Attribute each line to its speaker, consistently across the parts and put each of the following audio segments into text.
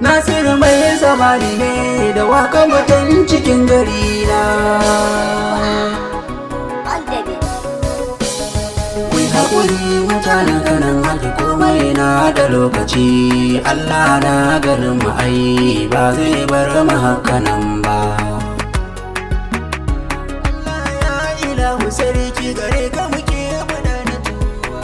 Speaker 1: Nasiru mai zamani ne da waka mutan cikin gari na. Kuyi haƙuri mutanen kanan haƙi komai na da lokaci. Allah na ganin mu ai ba zai bar mu hakanan ba. Allah ya ilahu sarki gare ka muke gudanar tuwa.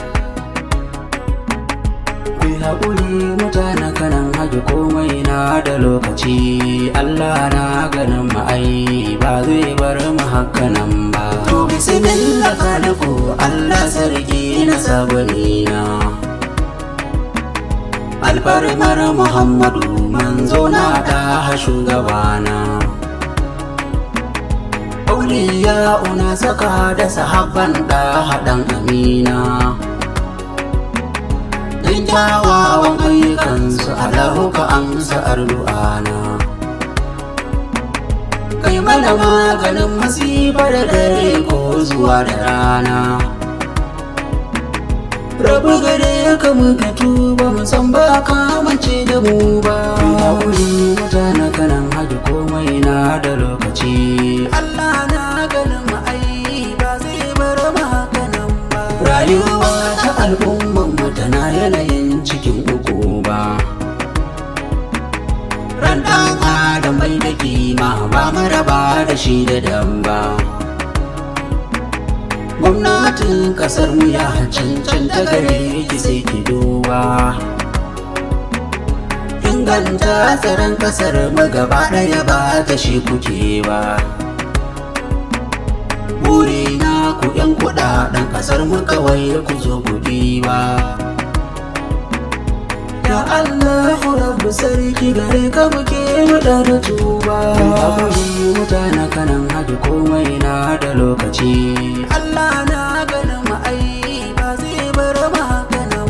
Speaker 1: Kuyi haƙuri mutanen kanan haƙi komai na da lokaci. Allah na ganin mu ai ba zai bar mu hakanan ba. To bismillah khaliqu Allah sarki na sabonina. Alfarmar Muhammadu manzo na da shugabana. Auliya una saka da sahabban da haɗan amina. Dan kyawawan ayyukansu Allahu ka amsa addu'ana. Kai mana maganin masifar dare ko zuwa da rana. Rabu gare ka muka tuba musan ba ka mace da mu ba. Haƙuri mutane kanan haƙi komai na da lokaci. Allah na ganin mu ai ba zai bar mu hakanan ba. Rayuwa ta al'umman mu tana yanayin cikin uku ba. Ran ɗan adam bai da kima ba maraba da shi da damba. Gwamnatin kasar mu ya cancanta gare ki sai ki duba. Inganta tsaron kasar mu gaba ɗaya ba ta shi kuke ba. Burina ku yan kuɗaɗen kasar mu kawai ku zo ku ba. Ya Allah rabbu sarki gare ka muke da tuba. Haƙuri mutane kanan haƙi komai na da lokaci. Allah